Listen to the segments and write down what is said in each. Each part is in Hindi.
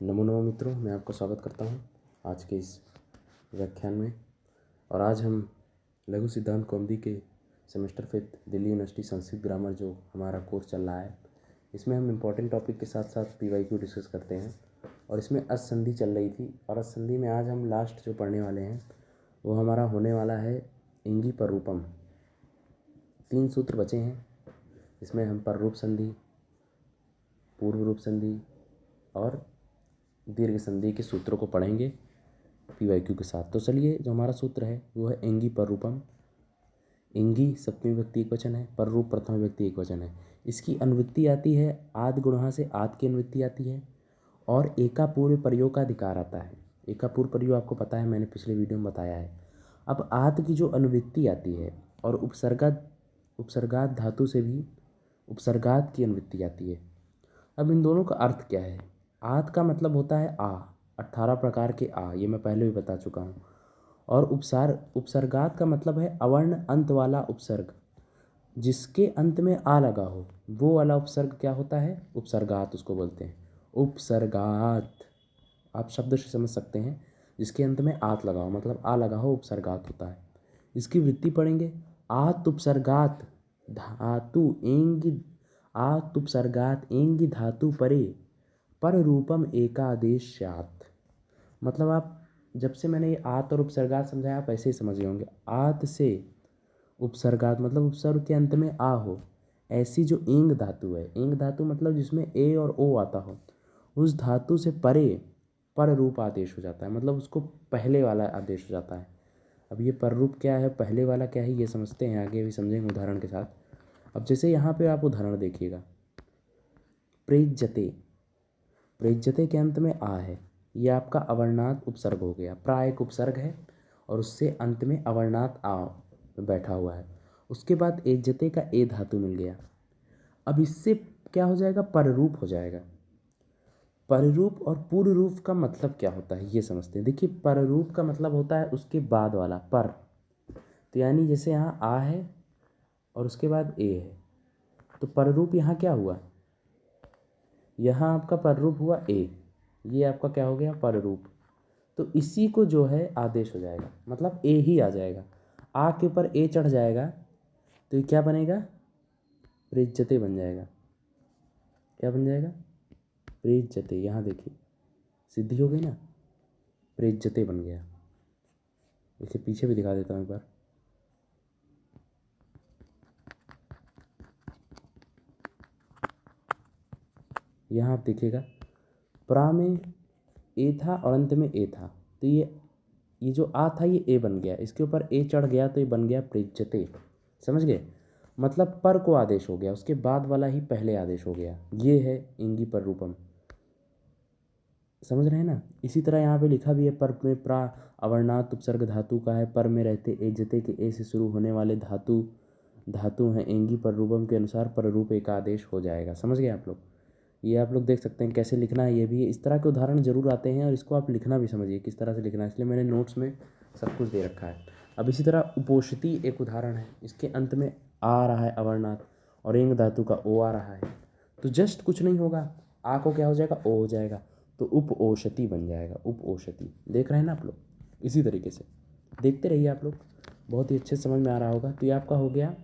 नमो नमो मित्रों, मैं आपका स्वागत करता हूं आज के इस व्याख्यान में। और आज हम लघु सिद्धांत कौमुदी के semester 5 Delhi university Sanskrit grammar जो हमारा कोर्स चल रहा है, इसमें हम इम्पोर्टेंट टॉपिक के साथ साथ पीवाईक्यू डिस्कस करते हैं। और इसमें अस संधि चल रही थी, और अस संधि में आज हम लास्ट जो पढ़ने वाले हैं वो हमारा होने वाला है इंगी पर रूपम। 3 सूत्र बचे हैं। इसमें हम पर रूप संधि, पूर्व रूप संधि और दीर्घ संधि के सूत्रों को पढ़ेंगे पीवाईक्यू के साथ। तो चलिए, जो हमारा सूत्र है वो है इंगी पर रूपम। इंगी सप्तमी विभक्ति एकवचन है, पर रूप प्रथम विभक्ति एकवचन है। इसकी अनुवृत्ति आती है आद गुणा से, आद की अनुवृत्ति आती है और एका पूर्व प्रयोग का अधिकार आता है। एका पूर्व प्रयोग आपको पता है, मैंने पिछले वीडियो में बताया है। अब आद की जो अनुवृत्ति आती है और उपसर्गात धातु से भी उपसर्गात की अनुवृत्ति आती है। अब इन दोनों का अर्थ क्या है? आद का मतलब होता है आ, 18 प्रकार के आ, ये मैं पहले भी बता चुका हूँ। और उपसर्गात का मतलब है अवर्ण अंत वाला उपसर्ग, जिसके अंत में आ लगा हो, वो वाला उपसर्ग क्या होता है? उपसर्गात उसको बोलते हैं। उपसर्गात आप शब्द से समझ सकते हैं, जिसके अंत में आत लगा हो, मतलब आ लगा हो, उपसर्गात होता है। इसकी वृत्ति पढ़ेंगे, आत उपसर्गात धातु एंगी, आत उपसर्गात एंगी धातु परे पर रूपम एकादेश स्यात्। मतलब आप जब से मैंने ये आत और उपसर्गात समझाया, आप ऐसे ही समझ गए होंगे। आत से उपसर्गात मतलब उपसर्ग के अंत में आ हो, ऐसी जो एंग धातु है, एंग धातु मतलब जिसमें ए और ओ आता हो, उस धातु से परे पर रूप आदेश हो जाता है, मतलब उसको पहले वाला आदेश हो जाता है। अब ये पर रूप क्या है, पहले वाला क्या है, ये समझते हैं, आगे भी समझेंगे उदाहरण के साथ। अब जैसे यहाँ पे आप उदाहरण देखिएगा, प्रेज्यते, प्रेज्यते के अंत में आ है, ये आपका अवर्णात उपसर्ग हो गया। प्रा एक उपसर्ग है और उससे अंत में अवर्णात आ बैठा हुआ है। उसके बाद एज्यते का ए धातु मिल गया। अब इससे क्या हो जाएगा? पररूप हो जाएगा। पररूप और पूर्व रूप का मतलब क्या होता है ये समझते हैं। देखिए, पररूप का मतलब होता है उसके बाद वाला पर, तो यानी जैसे यहाँ आ है और उसके बाद ए है, तो पररूप यहाँ क्या हुआ? यहाँ आपका पररूप हुआ ए, ये आपका क्या हो गया? पररूप। तो इसी को जो है आदेश हो जाएगा, मतलब ए ही आ जाएगा। आ के ऊपर ए चढ़ जाएगा तो ये क्या बनेगा? प्रेज्यते बन जाएगा। क्या बन जाएगा? प्रेज्यते। यहाँ देखिए, सिद्धि हो गई ना, प्रेज्यते बन गया। इसे पीछे भी दिखा देता हूँ एक बार। यहाँ आप देखिएगा, प्रा में ए था और अंत में ए था, तो ये जो आ था ये ए बन गया, इसके ऊपर ए चढ़ गया तो ये बन गया प्रेज्यते। समझ गए? मतलब पर को आदेश हो गया, उसके बाद वाला ही पहले आदेश हो गया। ये है इंगी पर रूपम। समझ रहे हैं ना? इसी तरह यहाँ पे लिखा भी है, पर में प्रा अवर्णात उपसर्ग धातु का है, पर में रहते एज्यते के ए से शुरू होने वाले धातु हैं, एंगी पर रूपम के अनुसार पर रूप एक आदेश हो जाएगा। समझ गए आप लोग? ये आप लोग देख सकते हैं कैसे लिखना है। ये भी इस तरह के उदाहरण जरूर आते हैं, और इसको आप लिखना भी समझिए किस तरह से लिखना है, इसलिए मैंने नोट्स में सब कुछ दे रखा है। अब इसी तरह उपोषिति एक उदाहरण है, इसके अंत में आ रहा है अवर्णात और एंग धातु का ओ आ रहा है, तो जस्ट कुछ नहीं होगा, आ को क्या हो जाएगा? ओ हो जाएगा, तो उपओषति बन जाएगा। उपओषति देख रहे हैं ना आप लोग? इसी तरीके से देखते रहिए आप लोग, बहुत ही अच्छे से समझ में आ रहा होगा। तो ये आपका हो गया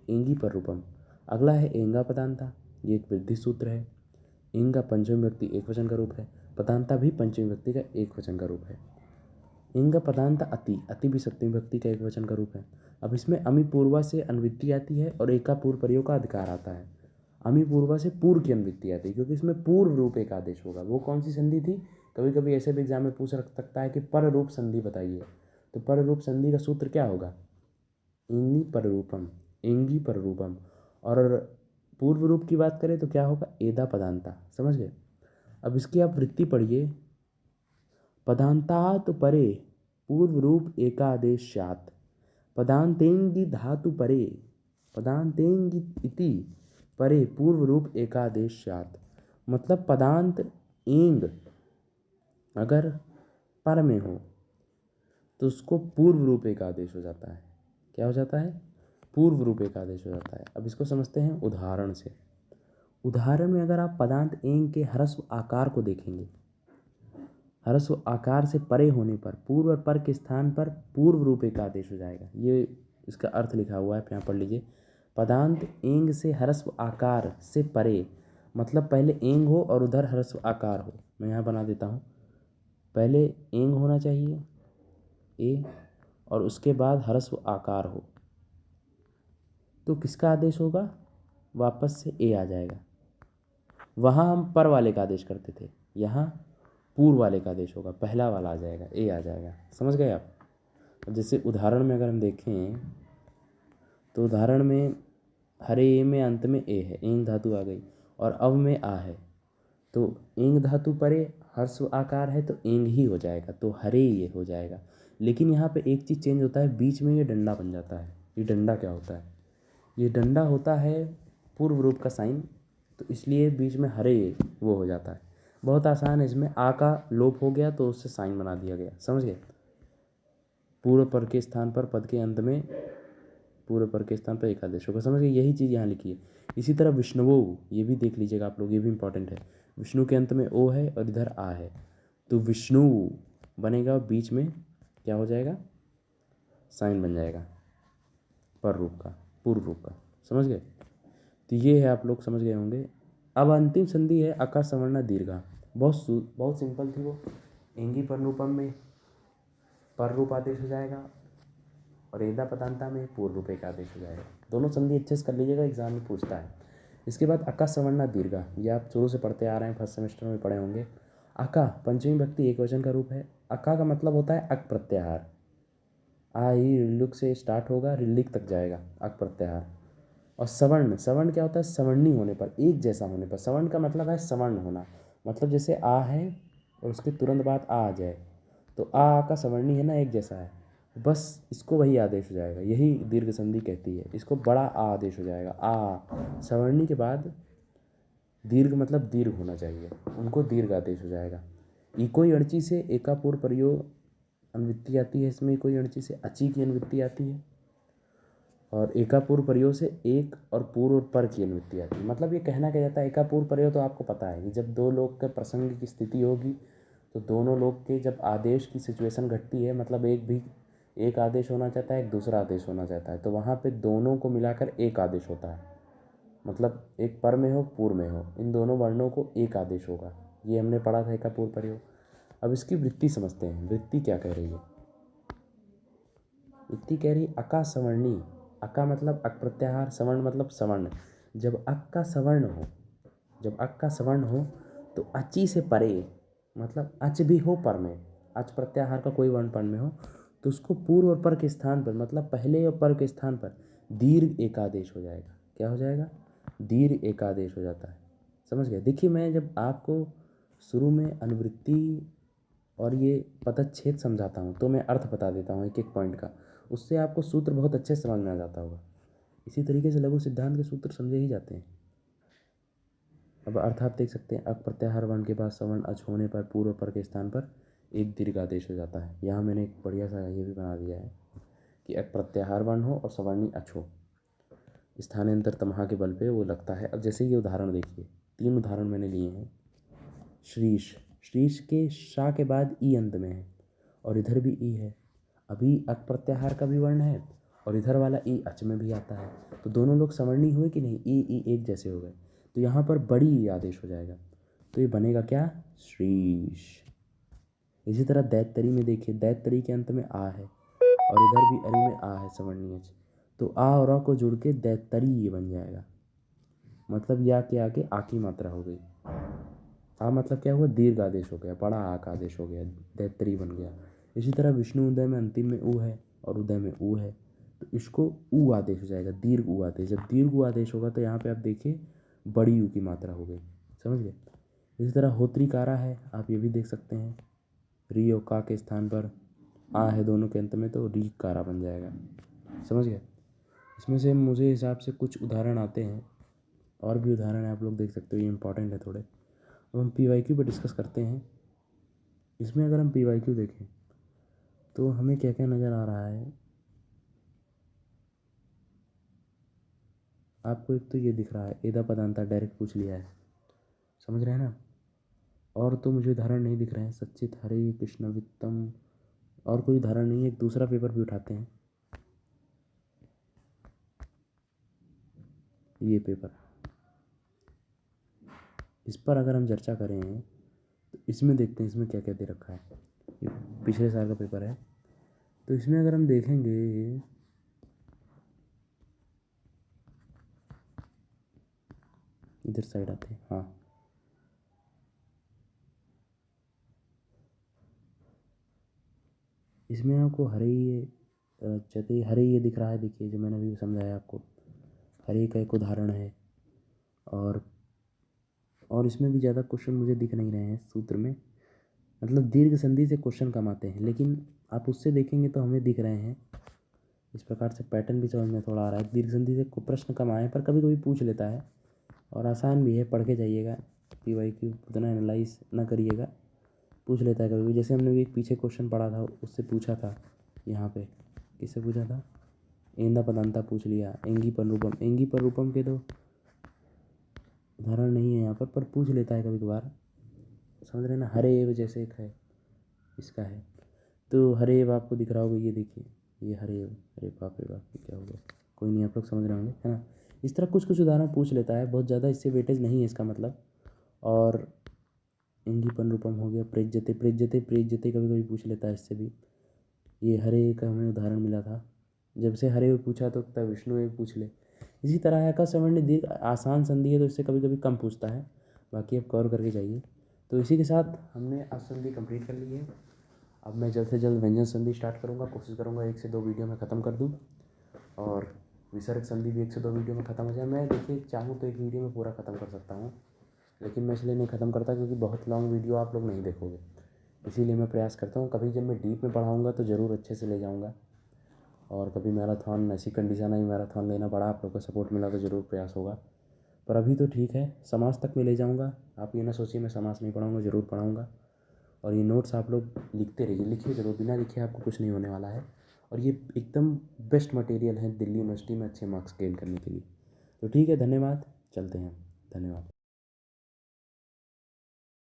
एंगी पर रूपम। अगला है एंगा पदांता। ये एक वृद्धि सूत्र है। इंगा पंचमी व्यक्ति एक वचन का रूप है, पदांता भी पंचमी व्यक्ति का एक वचन का रूप है। इंगा पदांता अति, अति भी सप्तमी व्यक्ति का एक वचन का रूप है। अब इसमें अमी पूर्वा से अनुवृत्ति आती है और एका पूर्व प्रयोग का अधिकार आता है। अमी पूर्वा से पूर्व की अनुवृत्ति आती है, क्योंकि इसमें पूर्व रूप एक आदेश होगा। वो कौन सी संधि थी? कभी कभी ऐसे भी एग्जाम में पूछ रख सकता है कि पर रूप संधि बताइए, तो पर रूप संधि का सूत्र क्या होगा? इंगी पर रूपम, इंगी पर रूपम। और पूर्व रूप की बात करें तो क्या होगा? एदा पदांता। समझ गए? अब इसकी आप वृत्ति पढ़िए, पदांतात परे पूर्व रूप एकादेश स्यात्, पदांतेंगी धातु परे, पदांतेंगी इति परे पूर्व रूप एकादेश स्यात्। मतलब पदांत एंग अगर पर में हो तो उसको पूर्व रूप एकादेश हो जाता है। क्या हो जाता है? पूर्व रूप एकादेश हो जाता है। अब इसको समझते हैं उदाहरण से। उदाहरण में अगर आप पदांत एंग के ह्रस्व आकार को देखेंगे, ह्रस्व आकार से परे होने पर पूर्व और पर के स्थान पर पूर्व रूप एक आदेश हो जाएगा। ये इसका अर्थ लिखा हुआ है, यहाँ पढ़ लीजिए। पदांत एंग से ह्रस्व आकार से परे, मतलब पहले एंग हो और उधर ह्रस्व आकार हो। मैं यहाँ बना देता हूँ, पहले एंग होना चाहिए ए, और उसके बाद ह्रस्व आकार हो, तो किसका आदेश होगा? वापस से ए आ जाएगा। वहाँ हम पर वाले का आदेश करते थे, यहाँ पूर्व वाले का आदेश होगा, पहला वाला आ जाएगा, ए आ जाएगा। समझ गए आप? अब जैसे उदाहरण में अगर हम देखें तो उदाहरण में हरे ए में अंत में ए है, एंग धातु आ गई, और अव में आ है, तो एंग धातु परे ह्रस्व आकार है तो एंग ही हो जाएगा, तो हरे ये हो जाएगा। लेकिन यहाँ पे एक चीज़ चेंज होता है, बीच में ये डंडा बन जाता है। ये डंडा क्या होता है? ये डंडा होता है पूर्व रूप का साइन, तो इसलिए बीच में हरे वो हो जाता है। बहुत आसान है, इसमें आ का लोप हो गया तो उससे साइन बना दिया गया। समझ गए? पूर्व पर के स्थान पर पद के अंत में पूर्व पर के स्थान पर एक आदेश होगा। समझ गए? यही चीज़ यहाँ लिखी है। इसी तरह विष्णुवो, ये भी देख लीजिएगा आप लोग, ये भी इंपॉर्टेंट है। विष्णु के अंत में ओ है और इधर आ है, तो विष्णु बनेगा और बीच में क्या हो जाएगा? साइन बन जाएगा पर रूप का, पूर्व रूप का। समझ गए? तो ये है, आप लोग समझ गए होंगे। अब अंतिम संधि है अकार सवर्ण दीर्घा। बहुत सिंपल थी वो। एंगी पर रूपम में पर रूप आदेश हो जाएगा और एदा पदांता में पूर्व रूप एक आदेश हो जाएगा। दोनों संधि अच्छे से कर लीजिएगा, एग्जाम में पूछता है। इसके बाद अका सवर्ण दीर्घा, ये आप शुरू से पढ़ते आ रहे हैं, फर्स्ट सेमेस्टर में पढ़े होंगे। अका पंचमी विभक्ति एक वचन का रूप है। अका का मतलब होता है अक प्रत्याहार। आ ही रिल्लुक से स्टार्ट होगा, रिल्लिक तक जाएगा, अक प्रत्याहार। और सवर्ण, सवर्ण क्या होता है? सवर्णी होने पर, एक जैसा होने पर। सवर्ण का मतलब है सवर्ण होना, मतलब जैसे आ है और उसके तुरंत बाद आ जाए, तो आ का सवर्णी है ना, एक जैसा है, बस इसको वही आदेश हो जाएगा। यही दीर्घ संधि कहती है, इसको बड़ा आ आदेश हो जाएगा। आ सवर्णी के बाद दीर्घ मतलब दीर्घ होना चाहिए, उनको दीर्घ आदेश हो जाएगा। इकोई अणची से एका पूर्व प्रयोग अनुवृत्ति आती है, इसमें कोई अणची से अची की अनुवृत्ति आती है, और एका पूर्व प्रयोग से एक और पूर्व और पर की अनुवृत्ति आती है। मतलब ये कहना क्या जाता है, एका पूर्व प्रयोग तो आपको पता है कि जब दो लोग के प्रसंग की स्थिति होगी तो दोनों लोग के जब आदेश की सिचुएशन घटती है, मतलब एक आदेश होना चाहता है, एक दूसरा आदेश होना चाहता है, तो वहाँ पे दोनों को मिलाकर एक आदेश होता है। मतलब एक पर में हो, पूर्व में हो, इन दोनों वर्णों को एक आदेश होगा। ये हमने पढ़ा था एका पूर्व प्रयोग। अब इसकी वृत्ति समझते हैं। वृत्ति क्या कह रही है? वृत्ति कह रही अका सवर्णी। अका मतलब अक प्रत्याहार, सवर्ण मतलब सवर्ण। जब अक का सवर्ण हो, जब अक का सवर्ण हो तो अची से परे, मतलब अच भी हो पर में, अच प्रत्याहार का कोई वर्ण पर में हो, तो उसको पूर्व और पर के स्थान पर, मतलब पहले और पर के स्थान पर दीर्घ एकादेश हो जाएगा। क्या हो जाएगा? दीर्घ एकादेश हो जाता है। समझ गए? देखिए, मैं जब आपको शुरू में अनुवृत्ति और ये पदच्छेद समझाता हूँ तो मैं अर्थ बता देता हूँ एक एक पॉइंट का, उससे आपको सूत्र बहुत अच्छे से समझ में आ जाता होगा। इसी तरीके से लघु सिद्धांत के सूत्र समझे ही जाते हैं। अब अर्थ आप देख सकते हैं, अक प्रत्याहार वर्ण के बाद सवर्ण अच होने पर पूर्व पर के स्थान पर एक दीर्घ आदेश हो जाता है। यहाँ मैंने एक बढ़िया सा ये भी बना दिया है कि अक प्रत्याहार वर्ण हो और सवर्णी अच हो, स्थानांतर तमहा के बल पे वो लगता है। अब जैसे ये उदाहरण देखिए, 3 उदाहरण मैंने लिए हैं। श्रीश, श्रीश के शा के बाद ई अंत में है और इधर भी ई है। अभी अक प्रत्याहार का भी वर्ण है और इधर वाला ई अच में भी आता है, तो दोनों लोग सवर्णी हुए कि नहीं? ई एक जैसे हो गए, तो यहाँ पर बड़ी ई आदेश हो जाएगा, तो ये बनेगा क्या? श्रीश। इसी तरह दैतरी में देखिए, दैतरी के अंत में आ है और इधर भी अरी में आ है सवर्णीय, तो आ और आ को जुड़ के दैतरी ये बन जाएगा। मतलब या के आगे आ की मात्रा हो गई। आ मतलब क्या हुआ? दीर्घ आदेश हो गया, बड़ा आ का आदेश हो गया, दैतरी बन गया। इसी तरह विष्णु उदय में अंतिम में ऊ है और उदय में ऊ है, तो इसको ऊ आदेश हो जाएगा, दीर्घ ऊ आदेश। जब दीर्घ ऊ आदेश होगा तो यहाँ पे आप देखिए बड़ी ऊ की मात्रा हो गई। समझ गए? इसी तरह होत्रिकारा है, आप ये भी देख सकते हैं, री और का के स्थान पर आ है दोनों के अंत में, तो री कारा बन जाएगा। समझ गए? इसमें से मुझे हिसाब से कुछ उदाहरण आते हैं, और भी उदाहरण आप लोग देख सकते हो, ये इंपॉर्टेंट है थोड़े। अब हम PYQ पर डिस्कस करते हैं। इसमें अगर हम PYQ देखें तो हमें क्या क्या नज़र आ रहा है आपको? एक तो ये दिख रहा है, एदा पदांता डायरेक्ट पूछ लिया है, समझ रहे हैं ना? और तो मुझे उदाहरण नहीं दिख रहे हैं। सच्चित हरे कृष्ण वित्तम, और कोई उदाहरण नहीं है। एक दूसरा पेपर भी उठाते हैं, ये पेपर। इस पर अगर हम चर्चा करें तो इसमें देखते हैं इसमें क्या क्या दे रखा है। ये पिछले साल का पेपर है, तो इसमें अगर हम देखेंगे इधर साइड आते हैं। हाँ, इसमें आपको हरे ये रजते हरे ये दिख रहा है। देखिए जो मैंने अभी समझाया आपको, हरे का एक उदाहरण है। और इसमें भी ज़्यादा क्वेश्चन मुझे दिख नहीं रहे हैं सूत्र में। मतलब दीर्घ संधि से क्वेश्चन कम आते हैं, लेकिन आप उससे देखेंगे तो हमें दिख रहे हैं। इस प्रकार से पैटर्न भी समझ में थोड़ा आ रहा है। दीर्घ संधि से प्रश्न कम आए, पर कभी कभी पूछ लेता है, और आसान भी है। पढ़ के जाइएगा, PYQ उतना एनालाइज ना करिएगा, पूछ लेता है कभी भी। जैसे हमने भी एक पीछे क्वेश्चन पढ़ा था, उससे पूछा था। यहाँ पे किससे पूछा था? एंदा पदांता पूछ लिया। एंगी पर रूपम, एंगी पर रूपम के तो उदाहरण नहीं है यहाँ पर पूछ लेता है कभी कभार। समझ रहे ना? हरे एव जैसे एक है, इसका है। तो हरे एव आपको दिख रहा होगा, ये देखिए, ये हरे एव। अरे बाप रे बाप, ये क्या होगा? कोई नहीं, आप लोग समझ रहे होंगे, है ना? इस तरह कुछ कुछ उदाहरण पूछ लेता है, बहुत ज़्यादा इससे वेटेज नहीं है इसका मतलब। और इंगीपन रूपम हो गया। प्रेज्यते प्रेज्यते प्रेज्यते कभी कभी पूछ लेता है, इससे भी। ये हरे का हमें उदाहरण मिला था। जब से हरे एव पूछा तो तब विष्णु एव पूछ ले। इसी तरह का सवर्ण दीर्घ आसान संधि है, तो इससे कभी कभी कम पूछता है। बाकी आप कवर करके जाइए। तो इसी के साथ हमने आज संधि कंप्लीट कर ली है। अब मैं जल्द से जल्द व्यंजन संधि स्टार्ट करूँगा। कोशिश करूँगा 1 से 2 वीडियो में ख़त्म कर दूँ, और विसर्ग संधि भी 1 से 2 वीडियो में ख़त्म हो जाए। मैं देखिए चाहूँ तो 1 वीडियो में पूरा ख़त्म कर सकता हूँ, लेकिन मैं इसलिए नहीं ख़त्म करता क्योंकि बहुत लॉन्ग वीडियो आप लोग नहीं देखोगे। इसीलिए मैं प्रयास करता हूँ कभी जब मैं डीप में पढ़ाऊँगा तो ज़रूर अच्छे से ले जाऊँगा। और कभी मैराथन, ऐसी कंडीशन आई मैराथन लेना पड़ा, आप लोग का सपोर्ट मिला तो ज़रूर प्रयास होगा। पर अभी तो ठीक है, समाज तक मैं ले जाऊँगा। आप ये ना सोचिए मैं समाज नहीं पढ़ाऊँगा, ज़रूर पढ़ाऊँगा। और ये नोट्स आप लोग लिखते रहिए, लिखिए ज़रूर, बिना लिखे आपको कुछ नहीं होने वाला है। और ये एकदम बेस्ट मटेरियल है दिल्ली यूनिवर्सिटी में अच्छे मार्क्स गेन करने के लिए। तो ठीक है, धन्यवाद, चलते हैं, धन्यवाद।